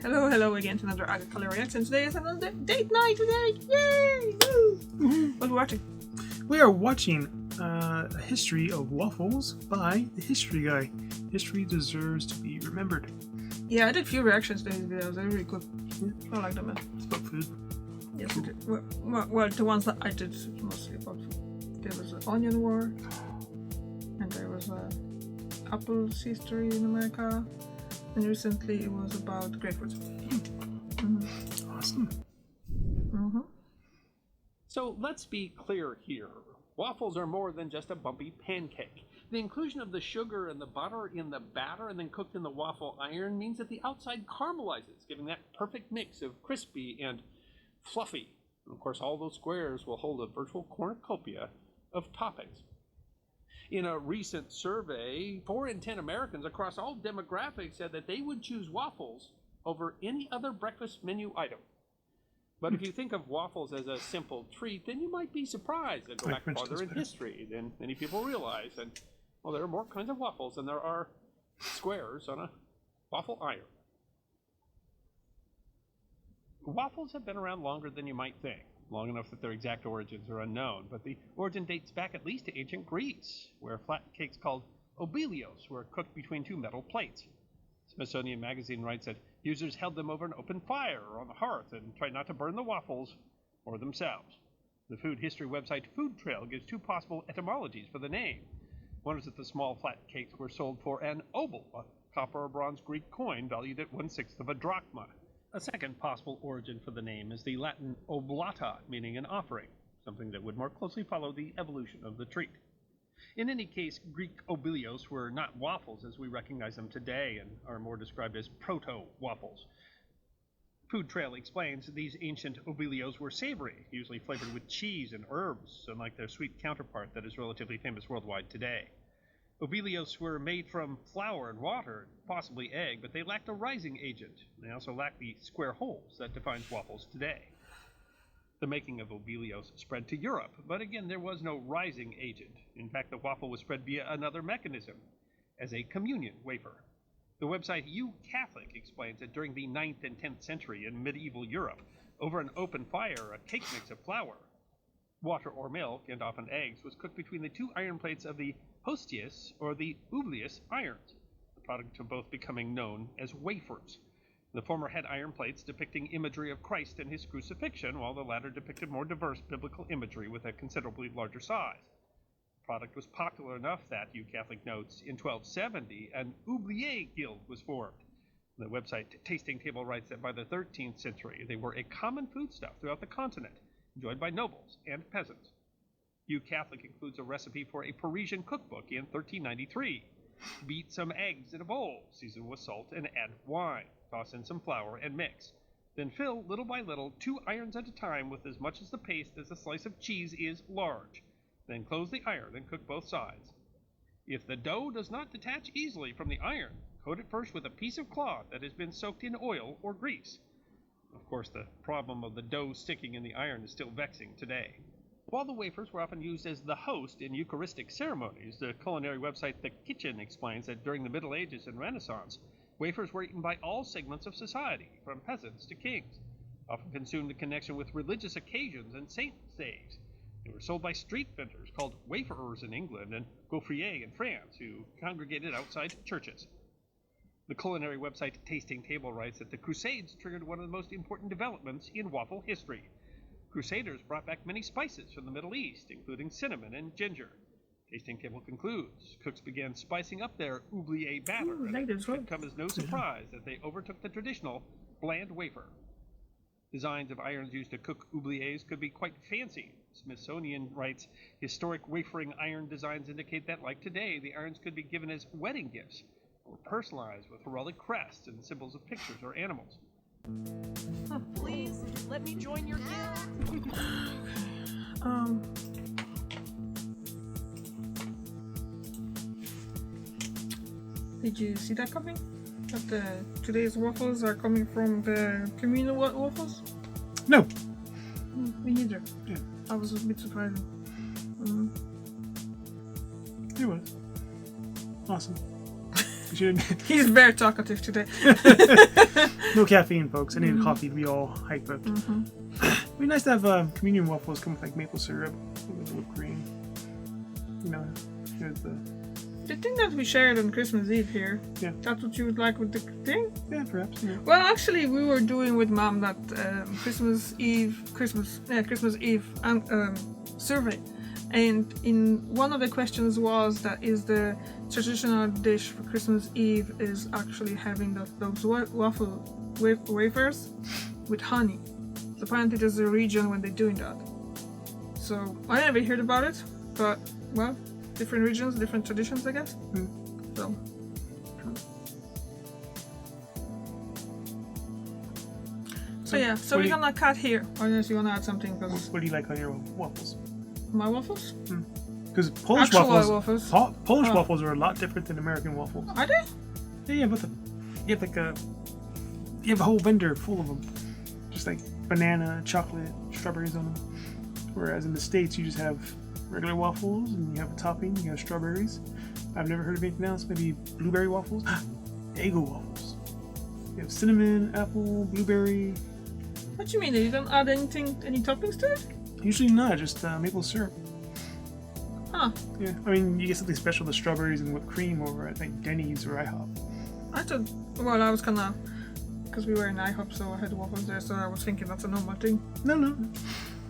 Hello again to another Agricultural Reaction. Today is another date night today! Yay! Woo! What are we watching? We are watching A History of Waffles by the History Guy. History deserves to be remembered. Yeah, I did a few reactions to his videos. They're really good. I like them. It's about food. Yes, cool. Well, the ones that I did mostly about food. There was an onion war, and there was Apple's history in America, and recently it was about grapefruit. Awesome. So let's be clear here. Waffles are more than just a bumpy pancake. The inclusion of the sugar and the butter in the batter and then cooked in the waffle iron means that the outside caramelizes, giving that perfect mix of crispy and fluffy. And of course, all those squares will hold a virtual cornucopia of toppings. In a recent survey, 4 in 10 Americans across all demographics said that they would choose waffles over any other breakfast menu item. But if you think of waffles as a simple treat, then you might be surprised and go back farther in history than many people realize. And, well, there are more kinds of waffles than there are squares on a waffle iron. Waffles have been around longer than you might think, long enough that their exact origins are unknown. But the origin dates back at least to ancient Greece, where flat cakes called obilios were cooked between 2 metal plates. Smithsonian Magazine writes that users held them over an open fire or on the hearth and tried not to burn the waffles or themselves. The food history website Food Trail gives 2 possible etymologies for the name. One is that the small flat cakes were sold for an obol, a copper or bronze Greek coin valued at 1/6 of a drachma. A second possible origin for the name is the Latin oblata, meaning an offering, something that would more closely follow the evolution of the treat. In any case, Greek obilios were not waffles as we recognize them today and are more described as proto-waffles. Food Trail explains these ancient obilios were savory, usually flavored with cheese and herbs, unlike their sweet counterpart that is relatively famous worldwide today. Obilios were made from flour and water, possibly egg, but they lacked a rising agent. They also lacked the square holes that defines waffles today. The making of obilios spread to Europe, but again, there was no rising agent. In fact, the waffle was spread via another mechanism, as a communion wafer. The website You Catholic explains that during the 9th and 10th century in medieval Europe, over an open fire, a cake mix of flour, water or milk, and often eggs, was cooked between the 2 iron plates of the hostius or the oblius irons, the product of both becoming known as wafers. The former had iron plates depicting imagery of Christ and his crucifixion, while the latter depicted more diverse biblical imagery with a considerably larger size. The product was popular enough that, You Catholic notes, in 1270, an oubliette guild was formed. The website Tasting Table writes that by the 13th century, they were a common foodstuff throughout the continent, enjoyed by nobles and peasants. You Catholic includes a recipe for a Parisian cookbook in 1393. Beat some eggs in a bowl, season with salt, and add wine. Toss in some flour and mix. Then fill, little by little, 2 irons at a time with as much as the paste as a slice of cheese is large. Then close the iron and cook both sides. If the dough does not detach easily from the iron, coat it first with a piece of cloth that has been soaked in oil or grease. Of course, the problem of the dough sticking in the iron is still vexing today. While the wafers were often used as the host in Eucharistic ceremonies, the culinary website The Kitchen explains that during the Middle Ages and Renaissance, wafers were eaten by all segments of society, from peasants to kings, often consumed in connection with religious occasions and saints' days. They were sold by street vendors called waferers in England and gaufriers in France, who congregated outside churches. The culinary website Tasting Table writes that the Crusades triggered one of the most important developments in waffle history. Crusaders brought back many spices from the Middle East, including cinnamon and ginger. Tasting Table concludes, cooks began spicing up their oubliette batter, and it should come as no surprise that they overtook the traditional bland wafer. Designs of irons used to cook oubliettes could be quite fancy. Smithsonian writes, historic wafering iron designs indicate that, like today, the irons could be given as wedding gifts, or personalized with heraldic crests and symbols of pictures or animals. Please, let me join your guild. Did you see that coming? That today's waffles are coming from the communal waffles? No. Me neither. Yeah. I was a bit surprised. It was. Awesome. You should. He's very talkative today. No caffeine, folks. I need coffee to be all hyped up. It'd be nice to have communion waffles come with like maple syrup with whipped cream. You know, here's the. The thing that we shared on Christmas Eve here. Yeah. That's what you would like with the thing? Yeah, perhaps. Yeah. Well, actually, we were doing with Mom that Christmas Eve survey, and in one of the questions was that is the traditional dish for Christmas Eve is actually having those waffle wafers with honey. So apparently, there's a region when they're doing that. So I never heard about it, but well. Different regions, different traditions, I guess. So. So yeah, so we're gonna cut here. Unless you wanna add something, because What do you like on your waffles? my waffles? Because Polish Actual waffles, waffles. Polish waffles are a lot different than American waffles. Are they? Yeah, but you have you have a whole vendor full of them, just like banana, chocolate, strawberries on them. Whereas in the States, you just have regular waffles, and you have a topping, you have strawberries. I've never heard of anything else. Maybe blueberry waffles. Eggo waffles. You have cinnamon, apple, blueberry. What do you mean? You don't add any toppings to it? Usually not, just maple syrup. Huh. Yeah, I mean, you get something special with strawberries and whipped cream over at like Denny's or IHOP. I thought, well, I was kinda, because we were in IHOP, so I had waffles there, so I was thinking that's a normal thing. No.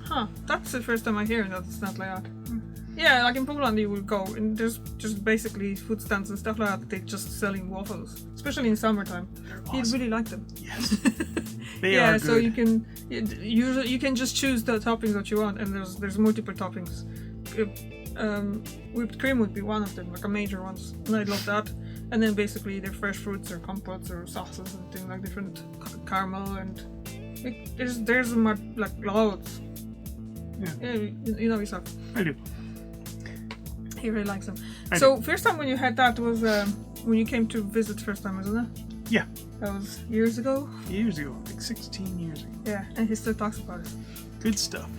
Huh, that's the first time I hear that it's not like that. Yeah, like in Poland you would go and there's just basically food stands and stuff like that. They're just selling waffles, especially in summertime. Awesome. You'd really like them. Yes. They yeah, are so good. you can just choose the toppings that you want, and there's multiple toppings. Whipped cream would be one of them, like a major ones, and I love that. And then basically they're fresh fruits or compotes or sauces and things like different caramel and there's like loads. Yeah, you know yourself. I do. He really likes them. I So do. first time when you had that was when you came to visit first time, isn't it? Yeah. That was years ago. Years ago, like 16 years ago. Yeah, and he still talks about it. Good stuff.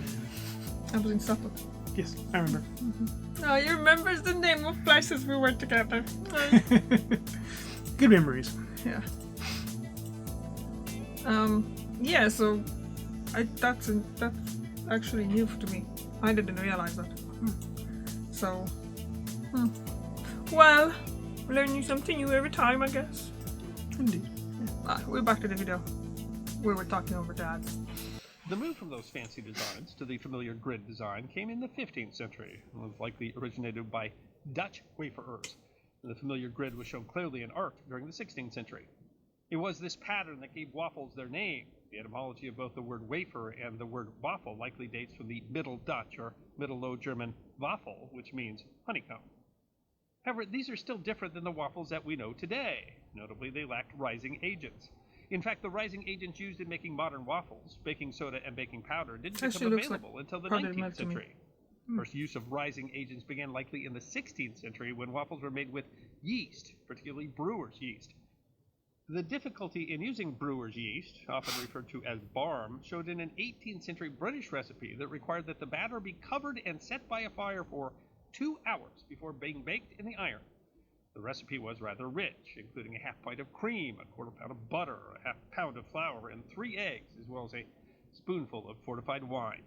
I was in Suffolk. Yes, I remember. Oh, he remembers the name of places we were together. Good memories. Yeah. Yeah. So, that's actually new to me. I didn't realize that. So, well, learning something new every time, I guess. Indeed. We're back to the video. We were talking over dads. The move from those fancy designs to the familiar grid design came in the 15th century and was likely originated by Dutch waferers. And the familiar grid was shown clearly in art during the 16th century. It was this pattern that gave waffles their name. The etymology of both the word wafer and the word waffle likely dates from the Middle Dutch or Middle Low German Waffel, which means honeycomb. However, these are still different than the waffles that we know today. Notably, they lacked rising agents. In fact, the rising agents used in making modern waffles, baking soda and baking powder, didn't become available until the 19th century. First use of rising agents began likely in the 16th century when waffles were made with yeast, particularly brewer's yeast. The difficulty in using brewer's yeast, often referred to as barm, showed in an 18th century British recipe that required that the batter be covered and set by a fire for 2 hours before being baked in the iron. The recipe was rather rich, including a half pint of cream, a quarter pound of butter, a half pound of flour, and 3 eggs, as well as a spoonful of fortified wine.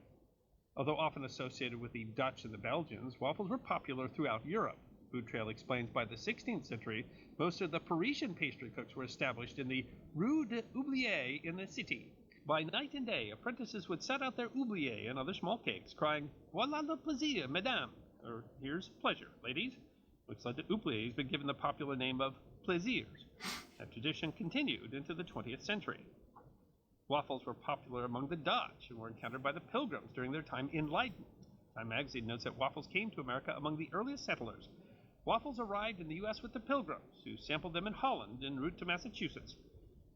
Although often associated with the Dutch and the Belgians, waffles were popular throughout Europe. Food trail explains by the 16th century, most of the Parisian pastry cooks were established in the Rue de Oublier in the city. By night and day, apprentices would set out their oublier and other small cakes, crying, "Voilà le plaisir, mesdames," or "Here's pleasure, ladies," which led to oubliers being given the popular name of plaisirs. That tradition continued into the 20th century. Waffles were popular among the Dutch and were encountered by the Pilgrims during their time in Leiden. Time magazine notes that waffles came to America among the earliest settlers. Waffles arrived in the U.S. with the Pilgrims, who sampled them in Holland en route to Massachusetts.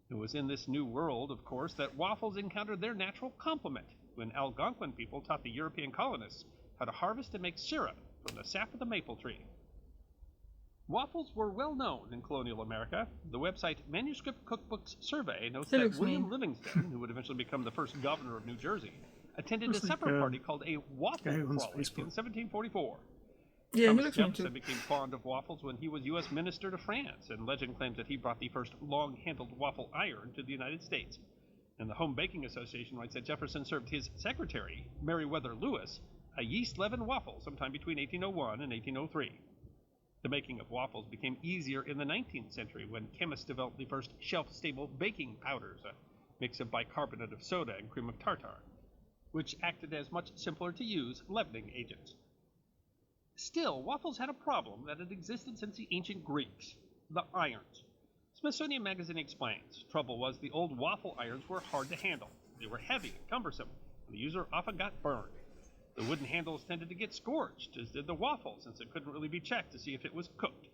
It was in this new world, of course, that waffles encountered their natural complement, when Algonquin people taught the European colonists how to harvest and make syrup from the sap of the maple tree. Waffles were well known in colonial America. The website Manuscript Cookbooks Survey notes that William Livingston, who would eventually become the first governor of New Jersey, attended a supper party called a waffle frolic in 1744. Yeah, he Thomas looks mean Jefferson too. became fond of waffles when he was U.S. Minister to France, and legend claims that he brought the first long-handled waffle iron to the United States. And the Home Baking Association writes that Jefferson served his secretary, Meriwether Lewis, a yeast-leavened waffle sometime between 1801 and 1803. The making of waffles became easier in the 19th century when chemists developed the first shelf-stable baking powders, a mix of bicarbonate of soda and cream of tartar, which acted as much simpler to use leavening agents. Still, waffles had a problem that had existed since the ancient Greeks: the irons. Smithsonian Magazine explains, trouble was the old waffle irons were hard to handle. They were heavy and cumbersome, and the user often got burned. The wooden handles tended to get scorched, as did the waffle, since it couldn't really be checked to see if it was cooked.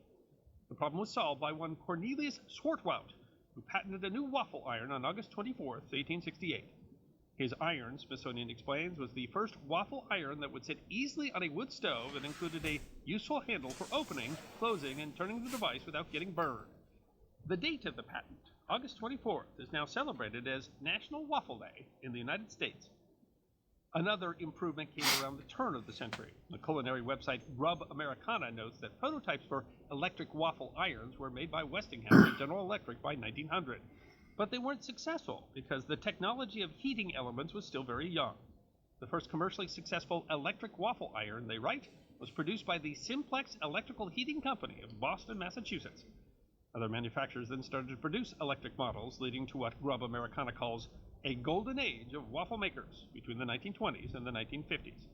The problem was solved by one Cornelius Swartwout, who patented a new waffle iron on August 24, 1868. His iron, Smithsonian explains, was the first waffle iron that would sit easily on a wood stove and included a useful handle for opening, closing, and turning the device without getting burned. The date of the patent, August 24th, is now celebrated as National Waffle Day in the United States. Another improvement came around the turn of the century. The culinary website Grub Americana notes that prototypes for electric waffle irons were made by Westinghouse and General Electric by 1900. But they weren't successful because the technology of heating elements was still very young. The first commercially successful electric waffle iron, they write, was produced by the Simplex Electrical Heating Company of Boston, Massachusetts. Other manufacturers then started to produce electric models, leading to what Grub Americana calls a golden age of waffle makers between the 1920s and the 1950s.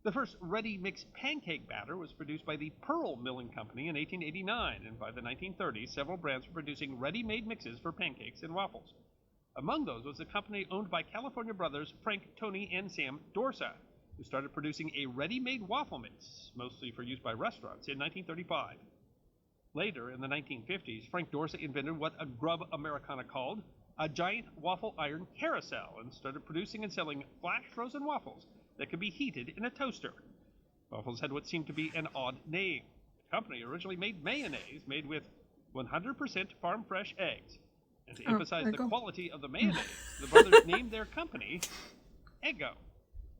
The first ready-mix pancake batter was produced by the Pearl Milling Company in 1889, and by the 1930s, several brands were producing ready-made mixes for pancakes and waffles. Among those was a company owned by California brothers Frank, Tony, and Sam Dorsa, who started producing a ready-made waffle mix, mostly for use by restaurants, in 1935. Later, in the 1950s, Frank Dorsa invented what a Grub Americana called a giant waffle iron carousel and started producing and selling flash frozen waffles that could be heated in a toaster. Waffles had what seemed to be an odd name. The company originally made mayonnaise made with 100% farm fresh eggs. And to emphasize the quality of the mayonnaise, the brothers named their company Eggo.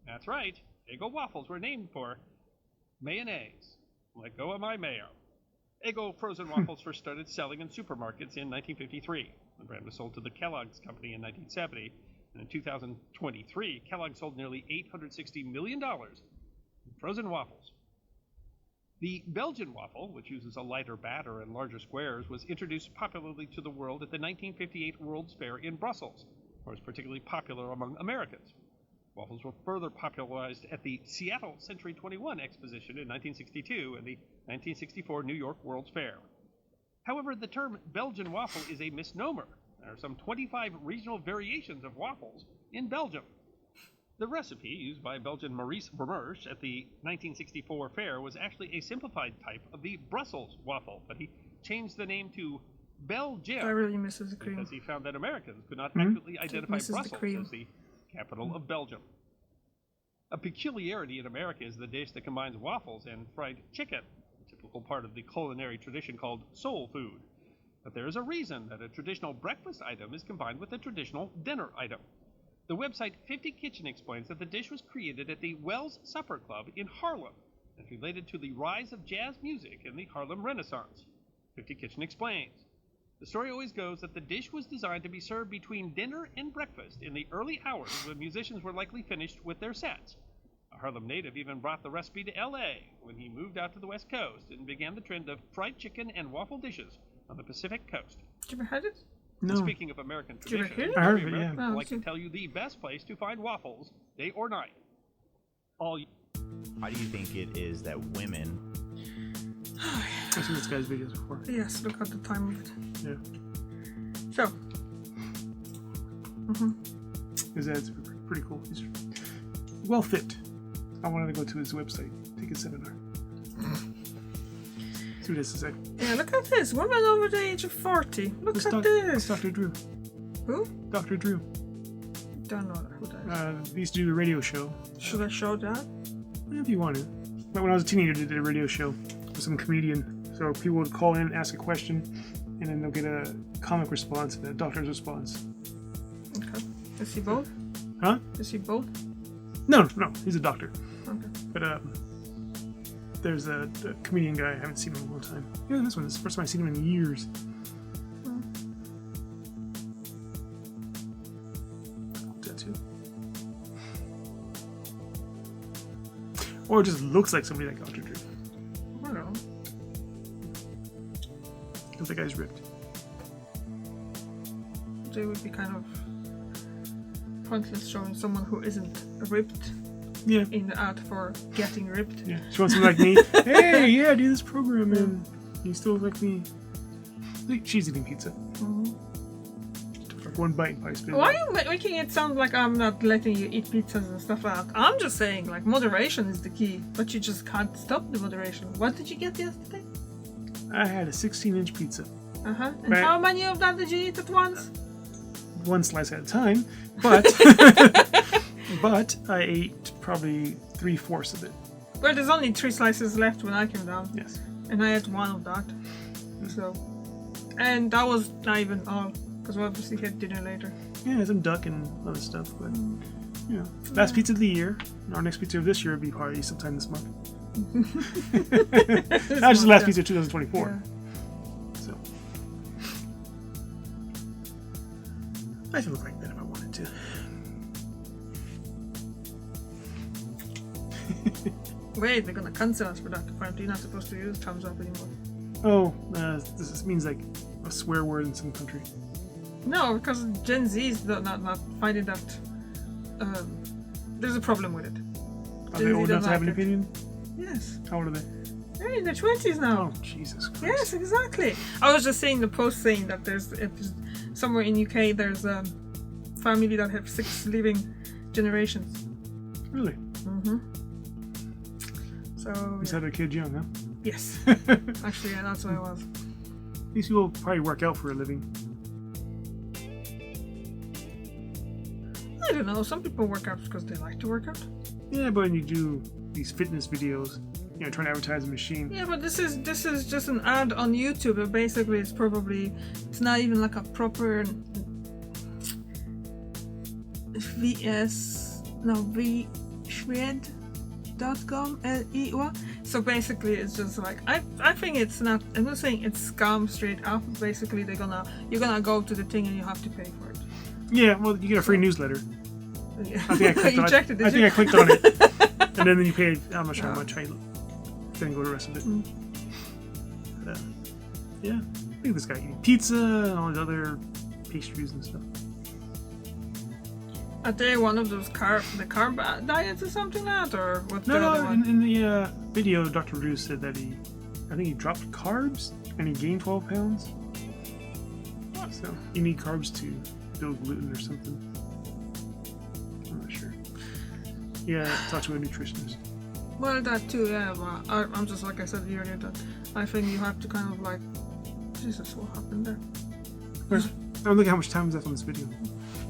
That's right, Eggo waffles were named for mayonnaise. Let go of my mayo. Eggo frozen waffles first started selling in supermarkets in 1953. The brand was sold to the Kellogg's Company in 1970, and in 2023, Kellogg sold nearly $860 million in frozen waffles. The Belgian waffle, which uses a lighter batter and larger squares, was introduced popularly to the world at the 1958 World's Fair in Brussels, where it was particularly popular among Americans. Waffles were further popularized at the Seattle Century 21 Exposition in 1962 and the 1964 New York World's Fair. However, the term Belgian waffle is a misnomer. There are some 25 regional variations of waffles in Belgium. The recipe used by Belgian Maurice Vermersch at the 1964 fair was actually a simplified type of the Brussels waffle, but he changed the name to Belgium I really misses the cream. because he found that Americans could not accurately identify misses the Brussels cream. as the capital of Belgium. A peculiarity in America is the dish that combines waffles and fried chicken, a typical part of the culinary tradition called soul food. But there is a reason that a traditional breakfast item is combined with a traditional dinner item. The website 50 Kitchen explains that the dish was created at the Wells Supper Club in Harlem and related to the rise of jazz music in the Harlem Renaissance. 50 Kitchen explains. The story always goes that the dish was designed to be served between dinner and breakfast in the early hours when musicians were likely finished with their sets. A Harlem native even brought the recipe to L.A. when he moved out to the West Coast and began the trend of fried chicken and waffle dishes on the Pacific Coast. Did you ever had it? No. And speaking of American Did you ever tradition, hear it? I heard every of it, yeah. American would Oh, like to okay. tell you the best place to find waffles, day or night. Why do you think it is that women... I've seen this guy's videos before. Yes, look at the time of it. Yeah. So. His ads are pretty cool. He's well fit. I wanted to go to his website, take a seminar. See what this is. Yeah, look at this. Woman over the age of 40. Look at That's this. Dr. Drew. Who? Dr. Drew. Don't know who that is. They used to do a radio show. Should I show that? If you want to. But when I was a teenager, they did a radio show with some comedian. So people would call in, ask a question, and then they'll get a comic response and a doctor's response. Okay. Is he both? Huh? Is he both? No, he's a doctor. Okay. But there's a comedian guy. I haven't seen him in a long time. Yeah, this one. This is the first time I've seen him in years. Tattoo. Or it just looks like somebody that got drew. I don't know. Because the guy's ripped. They would be kind of pointless showing someone who isn't ripped Yeah. in the ad for getting ripped. Yeah. She wants somebody like me. Hey, yeah, do this program, and you still look like me. Like, she's eating pizza. Took like one bite and probably spit it Why out. are you making it sound like I'm not letting you eat pizzas and stuff like that? I'm just saying, like, moderation is the key, but you just can't stop the moderation. What did you get yesterday? I had a 16-inch pizza. And Right. how many of that did you eat at once? One slice at a time, but but I ate probably 3/4 of it. Well, there's only 3 slices left when I came down, Yes. and I ate 1 of that. So, and that was not even all, because we obviously had dinner later. Yeah, some duck and other stuff, but you know, last pizza of the year. Our next pizza of this year will be probably sometime this month. Not just the last pizza of 2024. Yeah. So I can look like that if I wanted to. Wait, they're gonna cancel us for that. Apparently, you're not supposed to use thumbs up anymore. Oh, this means like a swear word in some country. No, because Gen Z's not finding that there's a problem with it. Are they old enough to have an opinion? Yes. How old are they? They're in their 20s now. Oh, Jesus Christ. Yes, exactly. I was just saying the post saying that there's somewhere in UK there's a family that have 6 living generations. Really? So Just had their kids young, huh? yes, actually, yeah, that's what it was. These people probably work out for a living. I don't know. Some people work out because they like to work out. Yeah, but when you do these fitness videos, you know, trying to advertise a machine. Yeah, but this is just an ad on YouTube. But basically, it's not even like a proper vshred.com LEY. So basically, it's just like I think it's not. I'm not saying it's scam straight up. Basically, you're gonna go to the thing and you have to pay for it. Yeah, well, you get a free newsletter. Yeah. I think I clicked You on it. checked it, did I think you? I clicked on it, and then you pay. I'm not sure how much. I didn't go to the rest of it. But, yeah, look at this guy eating pizza and all these other pastries and stuff. Are they one of those carb diets or something like that, or what's the No, other one? in the video, Dr. Drew said that I think he dropped carbs and he gained 12 pounds. So you need carbs to build gluten or something. I'm not sure. Yeah, talk to a nutritionist. Well, that too, yeah. But I'm just like I said earlier that I think you have to kind of like, Jesus, what happened there? I'm looking at how much time is left on this video.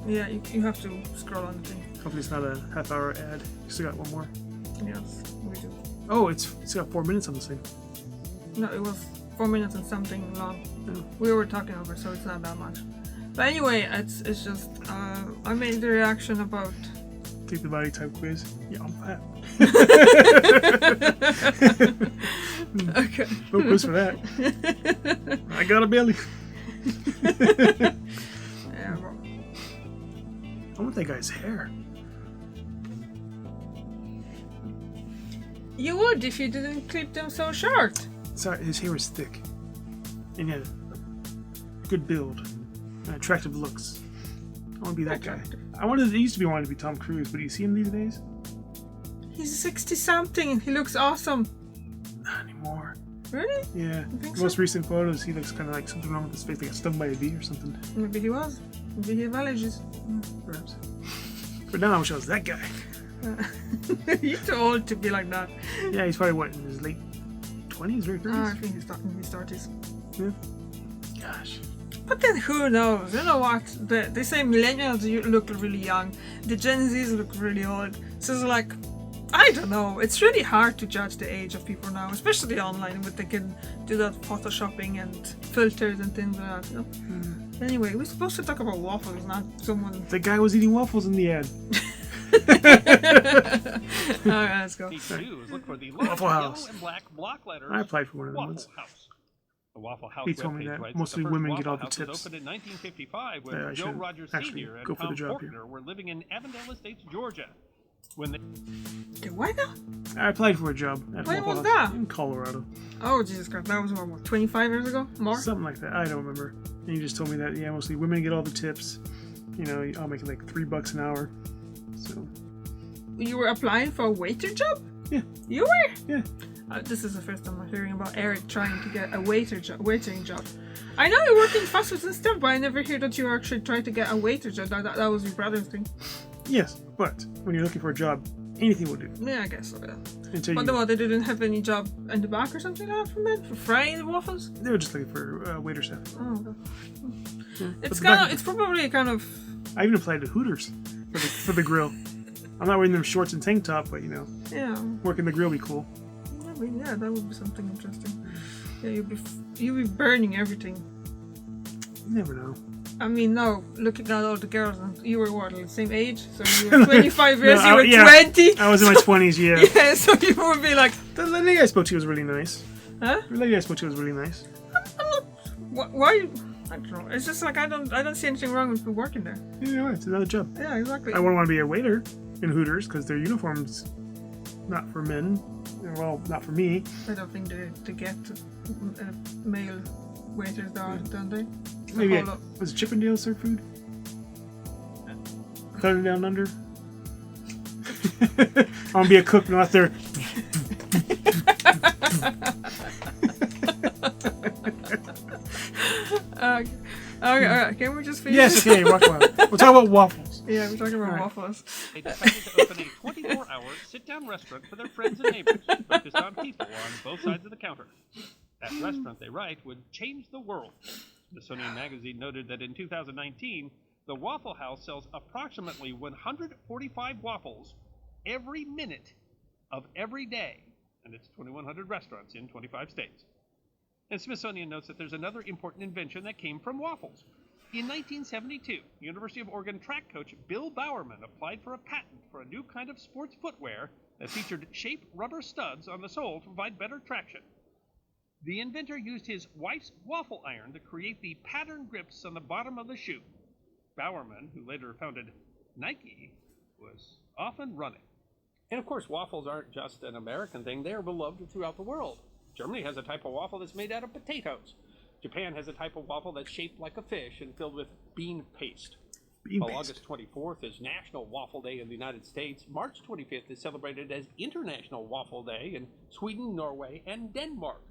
Yeah, you have to scroll on the thing. Hopefully it's not a half-hour ad. We still got one more. Yes, we do. Oh, it's got 4 minutes on this thing. No, it was 4 minutes and something long. Oh. We were talking over, so it's not that much. But anyway, it's just I made the reaction about. Take the body type quiz. Yeah, I'm fat. Okay. No quiz for that. I got a belly. Yeah, bro. I want that guy's hair. You would if you didn't clip them so short. Sorry, his hair was thick. And he had a good build. And attractive looks. I want to be that Attractive. guy. I used to be wanting to be Tom Cruise, but do you see him these days? He's 60-something and he looks awesome. Not anymore. Really? Yeah. You think Most so? recent photos, he looks kind of like something wrong with his face. They got stung by a bee or something. Maybe he was. Maybe he had allergies. Perhaps. But now I wish I was that guy. You're too old to be like that. Yeah, he's probably what, in his late 20s or 30s? I think he's starting his 30s. Yeah. Gosh. But then who knows? You know what? They say millennials look really young. The Gen Zs look really old. So it's like, I don't know. It's really hard to judge the age of people now, especially online, but they can do that photoshopping and filters and things like that. You know? Anyway, we're supposed to talk about waffles, not someone. The guy was eating waffles in the ad. Alright, let's go. Need to do is look for the large Waffle yellow House. and black block letters. I applied for one of them Waffle once. House. The Waffle House He told me webpage that writes mostly the first women Waffle get all the House tips. was opened in 1955 when Yeah, I Joe should Rogers actually Sr. and go for Tom the job Faulkner were living in Avondale Estates, Georgia. When they Okay, why not? I applied for a job at When Waffle was House that? in Colorado. Oh, Jesus Christ. That was what, 25 years ago? More? Something like that. I don't remember. And he just told me that, yeah, mostly women get all the tips. You know, I'll make like $3 an hour. So, You were applying for a waiter job? yeah. You were? Yeah. This is the first time I'm hearing about Eric trying to get a waiting job. I know you work in fast foods and stuff, but I never hear that you actually tried to get a waiter job. That was your brother's thing. Yes, but when you're looking for a job, anything will do. Yeah, I guess so, yeah. Until But you, what, they didn't have any job in the back or something like that from then? For frying waffles? they were just looking for waiter staff. Oh, okay. Yeah. It's But the back- it's probably kind of... I even applied to Hooters for the grill. I'm not wearing them shorts and tank top, but you know, Yeah. working the grill be cool. I mean, yeah, that would be something interesting. Yeah, you'd be burning everything. You never know. I mean, no, looking at all the girls, and you were what, like the same age? So you were 25 years, No, you were 20? I was in my 20s, yeah. Yeah, so you would be like, The lady I spoke to was really nice. huh? The lady I spoke to was really nice. I'm not, why? I don't know. It's just like, I don't see anything wrong with working there. You know, it's another job. Yeah, exactly. I wouldn't want to be a waiter in Hooters because their uniforms not for men. Well, not for me. I don't think they get male waiters, don't they? Maybe A whole lot. was Chippendale serve food? Cutting down under. I'm gonna be a cook, not there. Okay, can we just finish? Yes, okay, walk well. We'll talk about waffles. Yeah, we're talking about Alright. waffles. They decided to open a 24-hour sit-down restaurant for their friends and neighbors, focused on people on both sides of the counter. That restaurant, they write, would change the world. Smithsonian Magazine noted that in 2019, the Waffle House sells approximately 145 waffles every minute of every day, and it's 2,100 restaurants in 25 states. And Smithsonian notes that there's another important invention that came from waffles. In 1972, University of Oregon track coach Bill Bowerman applied for a patent for a new kind of sports footwear that featured shaped rubber studs on the sole to provide better traction. The inventor used his wife's waffle iron to create the pattern grips on the bottom of the shoe. Bowerman, who later founded Nike, was often running. And of course, waffles aren't just an American thing, they are beloved throughout the world. Germany has a type of waffle that's made out of potatoes. Japan has a type of waffle that's shaped like a fish and filled with bean paste. While August 24th is National Waffle Day in the United States, March 25th is celebrated as International Waffle Day in Sweden, Norway, and Denmark.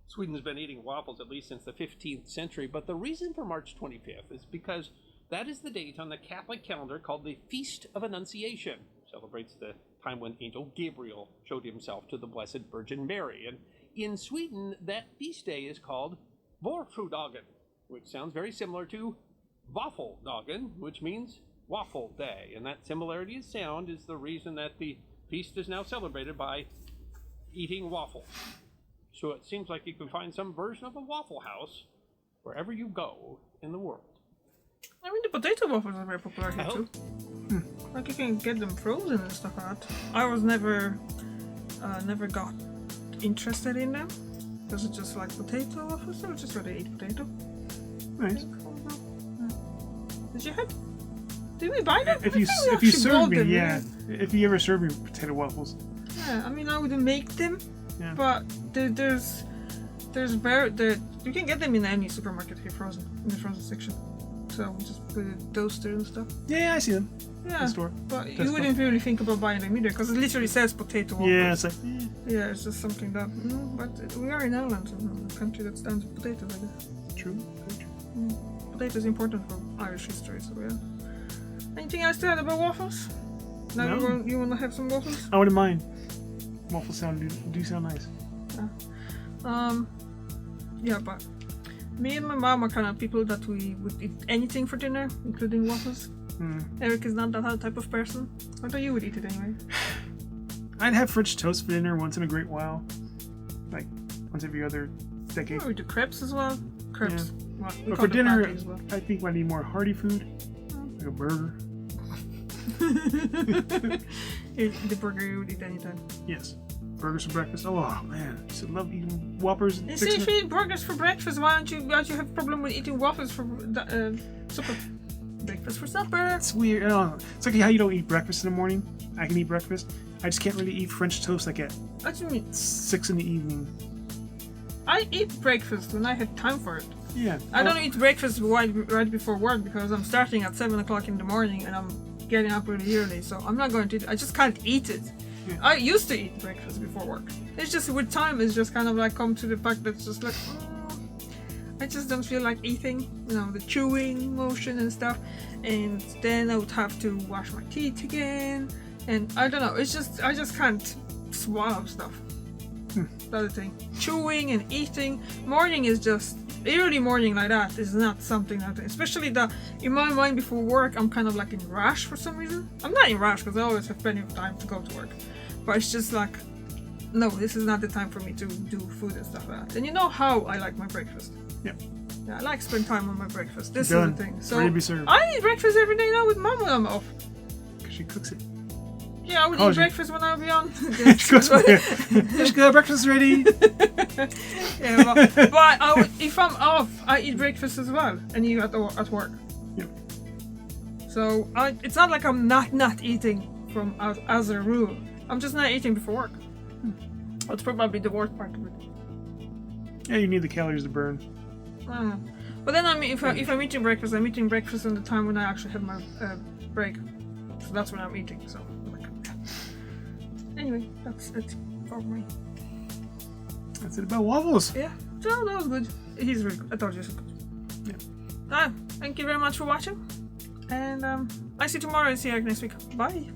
Sweden's been eating waffles at least since the 15th century, but the reason for March 25th is because that is the date on the Catholic calendar called the Feast of Annunciation. It celebrates the time when Angel Gabriel showed himself to the Blessed Virgin Mary. And in Sweden, that feast day is called Vårfrudagen, which sounds very similar to Waffeldagen, which means Waffle Day. And that similarity of sound is the reason that the feast is now celebrated by eating waffles. So it seems like you can find some version of a Waffle House wherever you go in the world. I mean, the potato waffles are very popular here Oh. too. Like you can get them frozen and stuff like that. I was never got interested in them. Because it's just like potato waffles, so just rather eat potato. Nice. Did you have? Did we buy them? If I you think we if you actually serve bought me, them, yeah. If you ever serve me potato waffles, Yeah, I mean I wouldn't make them, Yeah. but there's you can get them in any supermarket here frozen in the frozen section. So just put a toaster and stuff. yeah, I see them in Yeah, the store. but That's you wouldn't really think about buying them either because it literally says potato waffles. Yeah, it's like Yeah, it's just something that. But we are in Ireland, a country that stands for potatoes, I guess. true. Potato is important for Irish history, so yeah. Anything else to add about waffles? Now No. you want to have some waffles? I wouldn't mind. Waffles do sound nice. Yeah, but me and my mom are kind of people that we would eat anything for dinner, including waffles. Eric is not that type of person. I thought you would eat it anyway. I'd have French toast for dinner once in a great while, like once every other decade. Oh, we do crepes as well. Crepes. Well, we But call for them dinner, patties as well. I think I need more hearty food, like a burger. The burger you would eat anytime. Yes. Burgers for breakfast. Oh man, I used to love eating Whoppers. You see, if you eat burgers for breakfast, why don't you have a problem with eating waffles for supper? Breakfast for supper. It's weird. I don't know. It's like how you don't eat breakfast in the morning. I can eat breakfast. I just can't really eat French toast like at What do you mean? 6 in the evening. I eat breakfast when I have time for it. Yeah. I don't eat breakfast right before work because I'm starting at 7 o'clock in the morning and I'm getting up really early, so I'm not going to. I just can't eat it. Yeah. I used to eat breakfast before work. It's just with time, it's just kind of like come to the fact that it's just like, I just don't feel like eating, you know, the chewing motion and stuff. And then I would have to wash my teeth again. And I don't know, it's just, I just can't swallow stuff. The other thing. Chewing and eating. Morning is just, early morning like that is not something that, especially that in my mind before work, I'm kind of like in a rush for some reason. I'm not in a rush because I always have plenty of time to go to work. But it's just like, no, this is not the time for me to do food and stuff like that. And you know how I like my breakfast. Yep. Yeah, I like to spend time on my breakfast. This Done. is the thing. So Ready to be served. I eat breakfast every day now with Mom when I'm off. Because she cooks it. Yeah, I would Oh, eat she- breakfast when I'll be on. She cooks it. Breakfast ready. Yeah, but I would, if I'm off, I eat breakfast as well, and eat at work. Yep. So it's not like I'm not eating from as a rule. I'm just not eating before work. That's probably the worst part of it. Yeah, you need the calories to burn. I don't know. But then if I'm eating breakfast, I'm eating breakfast on the time when I actually have my break. So that's when I'm eating. So anyway, that's it for me. That's it about waffles. Yeah, so that was good. He's really good. I thought he was good. Yeah. Thank you very much for watching. And I see you tomorrow and see you next week. Bye.